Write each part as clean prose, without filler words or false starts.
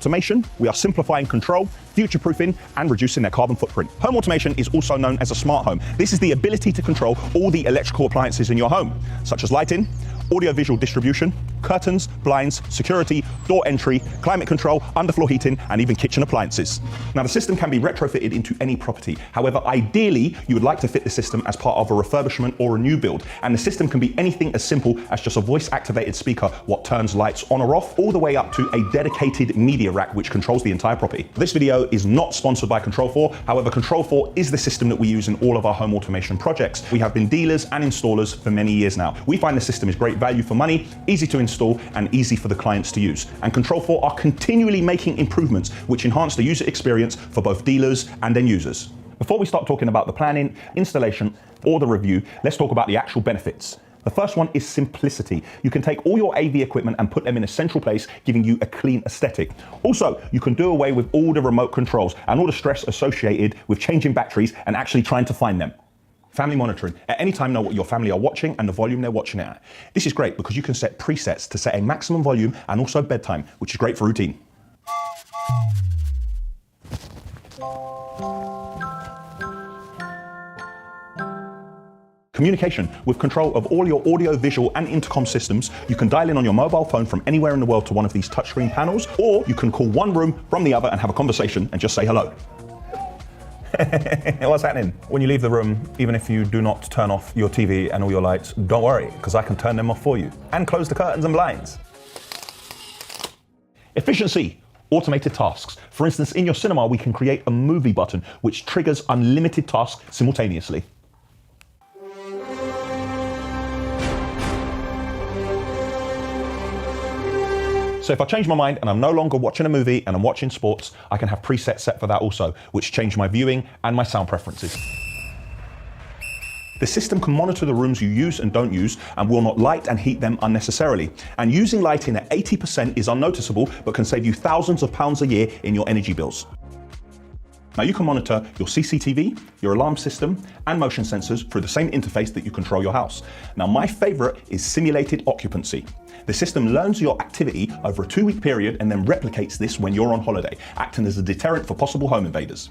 Automation, we are simplifying control, future-proofing, and reducing their carbon footprint. Home automation is also known as a smart home. This is the ability to control all the electrical appliances in your home, such as lighting, audio-visual distribution, curtains, blinds, security, door entry, climate control, underfloor heating, and even kitchen appliances. Now, the system can be retrofitted into any property. However, ideally, you would like to fit the system as part of a refurbishment or a new build. And the system can be anything as simple as just a voice-activated speaker, what turns lights on or off, all the way up to a dedicated media rack, which controls the entire property. This video is not sponsored by Control4. However, Control4 is the system that we use in all of our home automation projects. We have been dealers and installers for many years now. We find the system is great value for money, easy to install, and easy for the clients to use. And Control4 are continually making improvements which enhance the user experience for both dealers and end users. Before we start talking about the planning, installation, or the review, let's talk about the actual benefits. The first one is simplicity. You can take all your AV equipment and put them in a central place, giving you a clean aesthetic. Also, you can do away with all the remote controls and all the stress associated with changing batteries and actually trying to find them. Family monitoring. At any time, know what your family are watching and the volume they're watching it at. This is great because you can set presets to set a maximum volume and also bedtime, which is great for routine. Communication. With control of all your audio, visual, and intercom systems, you can dial in on your mobile phone from anywhere in the world to one of these touchscreen panels, or you can call one room from the other and have a conversation and just say hello. What's happening? When you leave the room, even if you do not turn off your TV and all your lights, don't worry, because I can turn them off for you and close the curtains and blinds. Efficiency. Automated tasks. For instance, in your cinema, we can create a movie button which triggers unlimited tasks simultaneously. So if I change my mind and I'm no longer watching a movie and I'm watching sports, I can have presets set for that also, which change my viewing and my sound preferences. The system can monitor the rooms you use and don't use and will not light and heat them unnecessarily. And using lighting at 80% is unnoticeable, but can save you thousands of pounds a year in your energy bills. Now you can monitor your CCTV, your alarm system, and motion sensors through the same interface that you control your house. Now my favorite is simulated occupancy. The system learns your activity over a 2-week period and then replicates this when you're on holiday, acting as a deterrent for possible home invaders.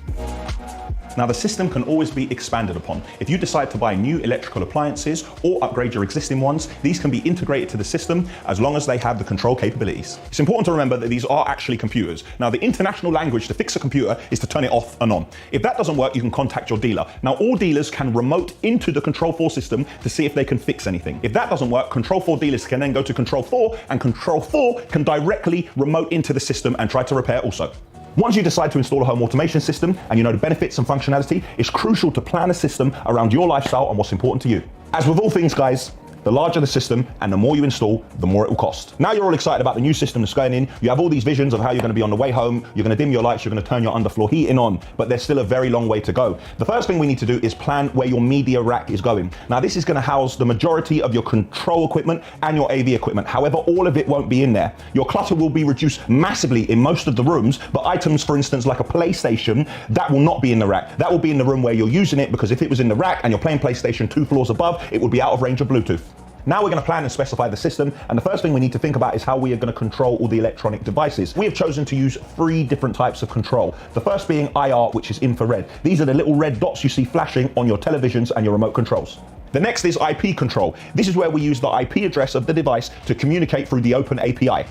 Now the system can always be expanded upon. If you decide to buy new electrical appliances or upgrade your existing ones, these can be integrated to the system as long as they have the control capabilities. It's important to remember that these are actually computers. Now the international language to fix a computer is to turn it off and on. If that doesn't work, you can contact your dealer. Now all dealers can remote into the Control4 system to see if they can fix anything. If that doesn't work, Control4 dealers can then go to Control4 and Control4 can directly remote into the system and try to repair also. Once you decide to install a home automation system and you know the benefits and functionality, it's crucial to plan a system around your lifestyle and what's important to you. As with all things, guys, the larger the system and the more you install, the more it will cost. Now you're all excited about the new system that's going in. You have all these visions of how you're going to be on the way home. You're going to dim your lights. You're going to turn your underfloor heating on, but there's still a very long way to go. The first thing we need to do is plan where your media rack is going. Now this is going to house the majority of your control equipment and your AV equipment. However, all of it won't be in there. Your clutter will be reduced massively in most of the rooms, but items, for instance, like a PlayStation, that will not be in the rack. That will be in the room where you're using it, because if it was in the rack and you're playing PlayStation 2 floors above, it would be out of range of Bluetooth. Now we're going to plan and specify the system, and the first thing we need to think about is how we are going to control all the electronic devices. We have chosen to use 3 different types of control. The first being IR, which is infrared. These are the little red dots you see flashing on your televisions and your remote controls. The next is IP control. This is where we use the IP address of the device to communicate through the open API.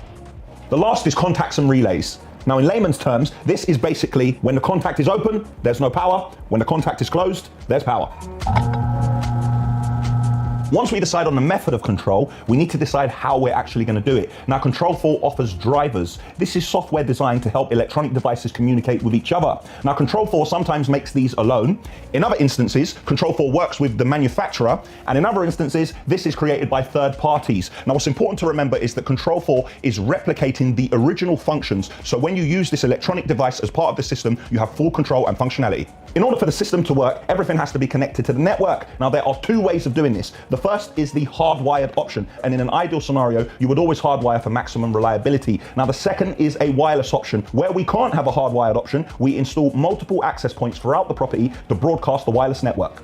The last is contacts and relays. Now in layman's terms, this is basically when the contact is open, there's no power. When the contact is closed, there's power. Once we decide on the method of control, we need to decide how we're actually going to do it. Now, Control4 offers drivers. This is software designed to help electronic devices communicate with each other. Now, Control4 sometimes makes these alone. In other instances, Control4 works with the manufacturer, and in other instances, this is created by third parties. Now, what's important to remember is that Control4 is replicating the original functions. So when you use this electronic device as part of the system, you have full control and functionality. In order for the system to work, everything has to be connected to the network. Now, there are 2 ways of doing this. The first is the hardwired option, and in an ideal scenario, you would always hardwire for maximum reliability. Now, the second is a wireless option. Where we can't have a hardwired option, we install multiple access points throughout the property to broadcast the wireless network.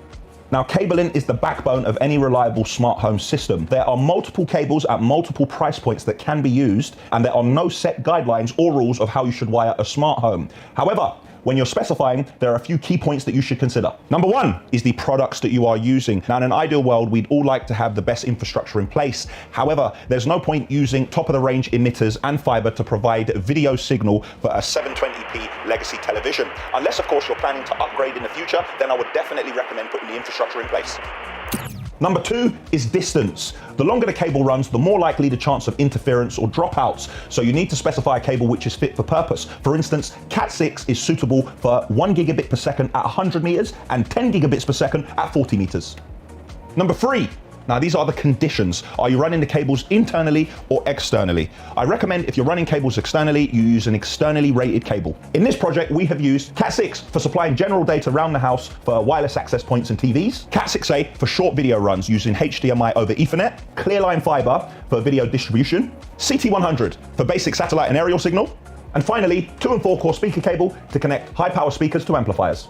Now, cabling is the backbone of any reliable smart home system. There are multiple cables at multiple price points that can be used, and there are no set guidelines or rules of how you should wire a smart home. However, when you're specifying, there are a few key points that you should consider. Number one is the products that you are using. Now, in an ideal world, we'd all like to have the best infrastructure in place. However, there's no point using top-of-the-range emitters and fiber to provide video signal for a 720p legacy television. Unless, of course, you're planning to upgrade in the future, then I would definitely recommend putting the infrastructure in place. Number two is distance. The longer the cable runs, the more likely the chance of interference or dropouts. So you need to specify a cable which is fit for purpose. For instance, Cat6 is suitable for 1 gigabit per second at 100 meters and 10 gigabits per second at 40 meters. Number three. Now, these are the conditions. Are you running the cables internally or externally? I recommend if you're running cables externally, you use an externally rated cable. In this project, we have used Cat6 for supplying general data around the house for wireless access points and TVs, Cat6a for short video runs using HDMI over Ethernet, Clearline fiber for video distribution, CT100 for basic satellite and aerial signal, and finally, 2 and 4 core speaker cable to connect high power speakers to amplifiers.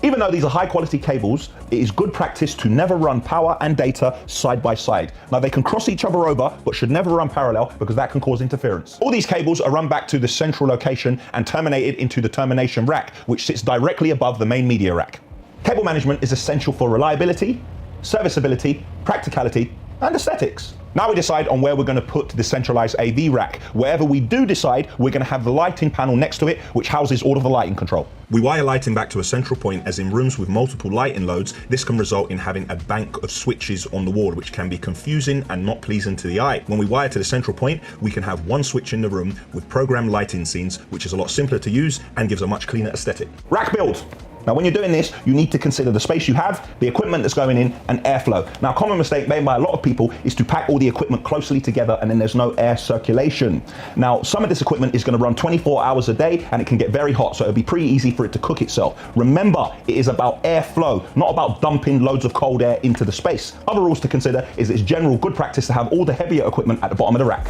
Even though these are high quality cables, it is good practice to never run power and data side by side. Now, they can cross each other over, but should never run parallel because that can cause interference. All these cables are run back to the central location and terminated into the termination rack, which sits directly above the main media rack. Cable management is essential for reliability, serviceability, practicality, and aesthetics. Now we decide on where we're going to put the centralized AV rack. Wherever we do decide, we're going to have the lighting panel next to it, which houses all of the lighting control. We wire lighting back to a central point, as in rooms with multiple lighting loads, this can result in having a bank of switches on the wall, which can be confusing and not pleasing to the eye. When we wire to the central point, we can have one switch in the room with programmed lighting scenes, which is a lot simpler to use and gives a much cleaner aesthetic. Rack build. Now, when you're doing this, you need to consider the space you have, the equipment that's going in, and airflow. Now, a common mistake made by a lot of people is to pack all the equipment closely together and then there's no air circulation. Now, some of this equipment is going to run 24 hours a day and it can get very hot, so it'll be pretty easy for it to cook itself. Remember, it is about airflow, not about dumping loads of cold air into the space. Other rules to consider is it's general good practice to have all the heavier equipment at the bottom of the rack.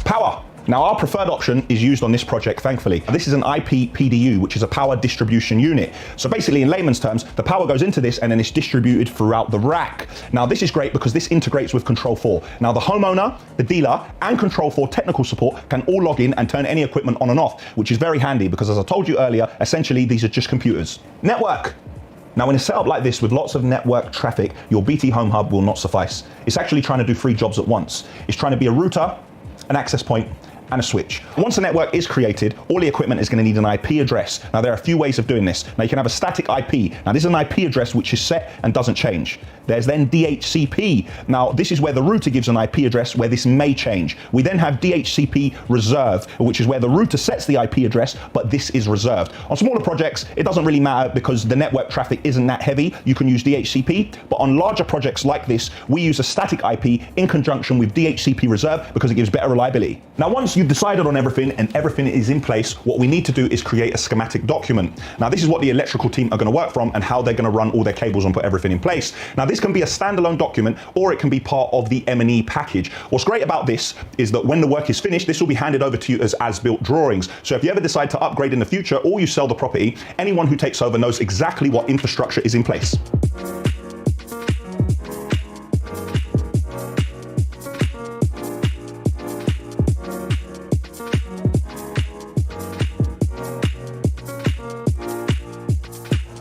Power. Now, our preferred option is used on this project, thankfully. This is an IP PDU, which is a power distribution unit. So basically, in layman's terms, the power goes into this and then it's distributed throughout the rack. Now, this is great because this integrates with Control4. Now, the homeowner, the dealer, and Control4 technical support can all log in and turn any equipment on and off, which is very handy because, as I told you earlier, essentially, these are just computers. Network. Now, in a setup like this with lots of network traffic, your BT Home Hub will not suffice. It's actually trying to do 3 jobs at once. It's trying to be a router, an access point, and a switch. Once the network is created, all the equipment is going to need an IP address. Now, there are a few ways of doing this. Now, you can have a static IP. Now, this is an IP address which is set and doesn't change. There's then DHCP. Now, this is where the router gives an IP address where this may change. We then have DHCP reserved, which is where the router sets the IP address, but this is reserved. On smaller projects, it doesn't really matter because the network traffic isn't that heavy. You can use DHCP, but on larger projects like this, we use a static IP in conjunction with DHCP reserve because it gives better reliability. Now, once you've decided on everything and everything is in place, what we need to do is create a schematic document. Now, this is what the electrical team are going to work from and how they're going to run all their cables and put everything in place. Now, this can be a standalone document or it can be part of the M&E package. What's great about this is that when the work is finished, this will be handed over to you as as-built drawings. So if you ever decide to upgrade in the future or you sell the property, anyone who takes over knows exactly what infrastructure is in place.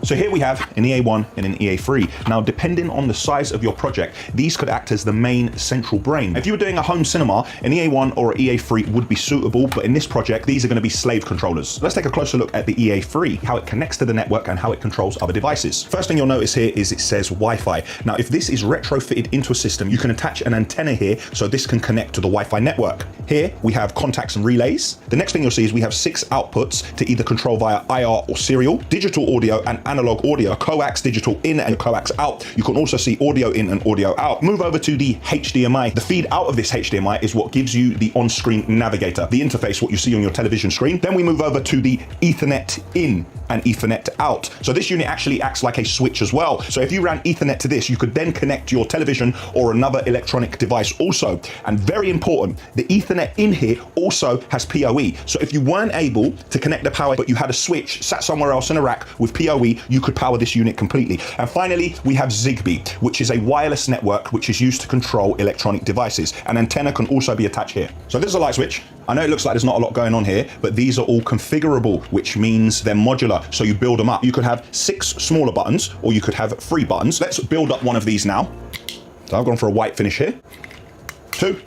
So here we have an EA1 and an EA3. Now, depending on the size of your project, these could act as the main central brain. If you were doing a home cinema, an EA1 or an EA3 would be suitable, but in this project, these are going to be slave controllers. Let's take a closer look at the EA3, how it connects to the network and how it controls other devices. First thing you'll notice here is it says Wi-Fi. Now, if this is retrofitted into a system, you can attach an antenna here so this can connect to the Wi-Fi network. Here we have contacts and relays. The next thing you'll see is we have 6 outputs to either control via IR or serial, digital audio and analog audio, coax digital in and coax out. You can also see audio in and audio out. Move over to the HDMI. The feed out of this HDMI is what gives you the on-screen navigator, the interface, what you see on your television screen. Then we move over to the Ethernet in and Ethernet out. So this unit actually acts like a switch as well. So if you ran Ethernet to this, you could then connect your television or another electronic device also. And very important, the Ethernet in here also has PoE. So if you weren't able to connect the power, but you had a switch sat somewhere else in a rack with PoE, you could power this unit completely. And finally, we have Zigbee, which is a wireless network which is used to control electronic devices. An antenna can also be attached here. So this is a light switch. I know it looks like there's not a lot going on here, but these are all configurable, which means they're modular, so you build them up. You could have 6 smaller buttons, or you could have 3 buttons. Let's build up one of these now. So I've gone for a white finish here. 2,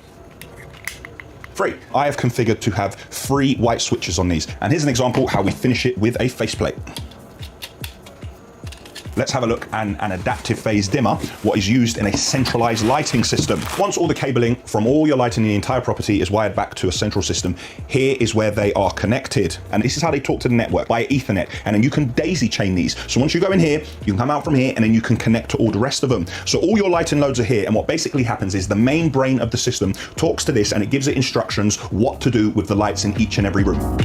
3. I have configured to have 3 white switches on these. And here's an example how we finish it with a faceplate. Let's have a look at an adaptive phase dimmer, what is used in a centralized lighting system. Once all the cabling from all your lighting in the entire property is wired back to a central system, here is where they are connected. And this is how they talk to the network, by Ethernet. And then you can daisy chain these. So once you go in here, you can come out from here and then you can connect to all the rest of them. So all your lighting loads are here. And what basically happens is the main brain of the system talks to this and it gives it instructions what to do with the lights in each and every room.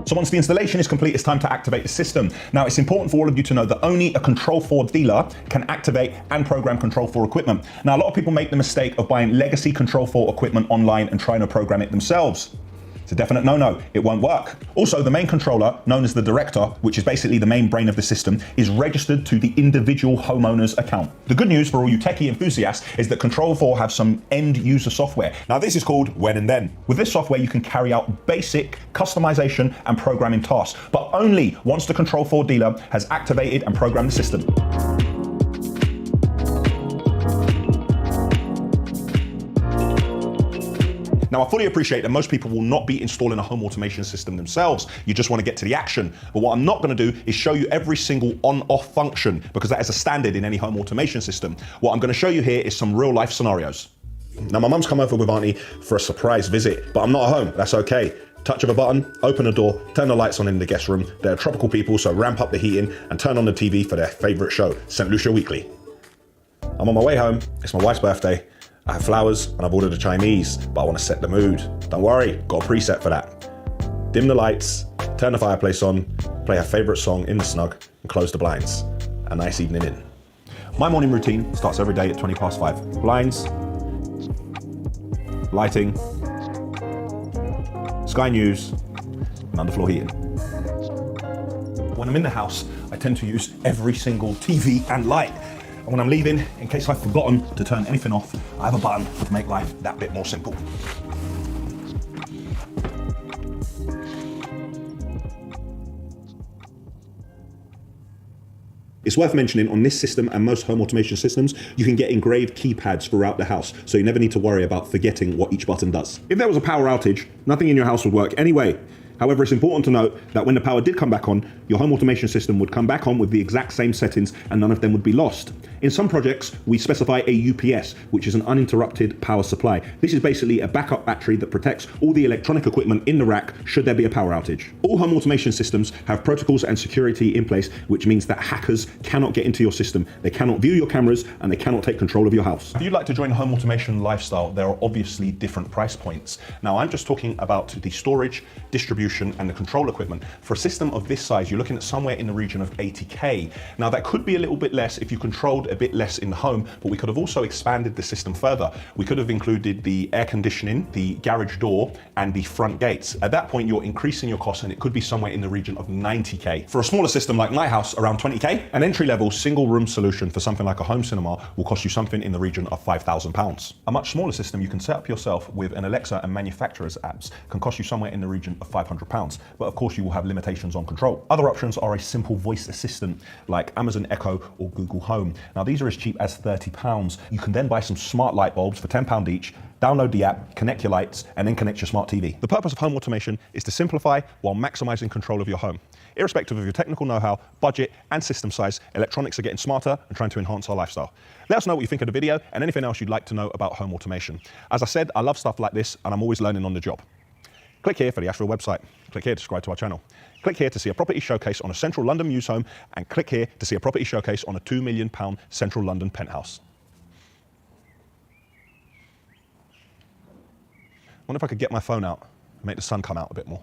So once the installation is complete, it's time to activate the system. Now, it's important for all of you to know that only a Control4 dealer can activate and program Control4 equipment. Now, a lot of people make the mistake of buying legacy Control4 equipment online and trying to program it themselves. It's a definite no-no, it won't work. Also, the main controller, known as the director, which is basically the main brain of the system, is registered to the individual homeowner's account. The good news for all you techie enthusiasts is that Control4 have some end user software. Now this is called When and Then. With this software, you can carry out basic customization and programming tasks, but only once the Control4 dealer has activated and programmed the system. Now, I fully appreciate that most people will not be installing a home automation system themselves. You just want to get to the action. But what I'm not going to do is show you every single on-off function, because that is a standard in any home automation system. What I'm going to show you here is some real life scenarios. Now, my mum's come over with Auntie for a surprise visit, but I'm not at home. That's okay. Touch of a button, open a door, turn the lights on in the guest room. They're tropical people, so ramp up the heating and turn on the TV for their favorite show, St. Lucia Weekly. I'm on my way home. It's my wife's birthday. I have flowers and I've ordered a Chinese, but I want to set the mood. Don't worry, got a preset for that. Dim the lights, turn the fireplace on, play her favorite song in the snug, and close the blinds. A nice evening in. My morning routine starts every day at 5:20. Blinds, lighting, Sky News, and underfloor heating. When I'm in the house, I tend to use every single TV and light. And when I'm leaving, in case I've forgotten to turn anything off, I have a button to make life that bit more simple. It's worth mentioning on this system and most home automation systems, you can get engraved keypads throughout the house, so you never need to worry about forgetting what each button does. If there was a power outage, nothing in your house would work anyway. However, it's important to note that when the power did come back on, your home automation system would come back on with the exact same settings and none of them would be lost. In some projects, we specify a UPS, which is an uninterrupted power supply. This is basically a backup battery that protects all the electronic equipment in the rack should there be a power outage. All home automation systems have protocols and security in place, which means that hackers cannot get into your system. They cannot view your cameras and they cannot take control of your house. If you'd like to join the home automation lifestyle, there are obviously different price points. Now, I'm just talking about the storage, distribution, and the control equipment. For a system of this size, you're looking at somewhere in the region of 80K. Now, that could be a little bit less if you controlled a bit less in the home, but we could have also expanded the system further. We could have included the air conditioning, the garage door, and the front gates. At that point, you're increasing your costs and it could be somewhere in the region of 90K. For a smaller system like my house, around 20K, an entry-level single room solution for something like a home cinema will cost you something in the region of £5,000. A much smaller system you can set up yourself with an Alexa and manufacturer's apps can cost you somewhere in the region of £500. But of course you will have limitations on control. Other options are a simple voice assistant like Amazon Echo or Google Home. Now these are as cheap as £30. You can then buy some smart light bulbs for £10 each, download the app, connect your lights, and then connect your smart TV. The purpose of home automation is to simplify while maximizing control of your home. Irrespective of your technical know-how, budget, and system size, electronics are getting smarter and trying to enhance our lifestyle. Let us know what you think of the video and anything else you'd like to know about home automation. As I said, I love stuff like this and I'm always learning on the job. Click here for the Asheville website. Click here to subscribe to our channel. Click here to see a property showcase on a central London muse home, and click here to see a property showcase on a £2 million central London penthouse. I wonder if I could get my phone out and make the sun come out a bit more.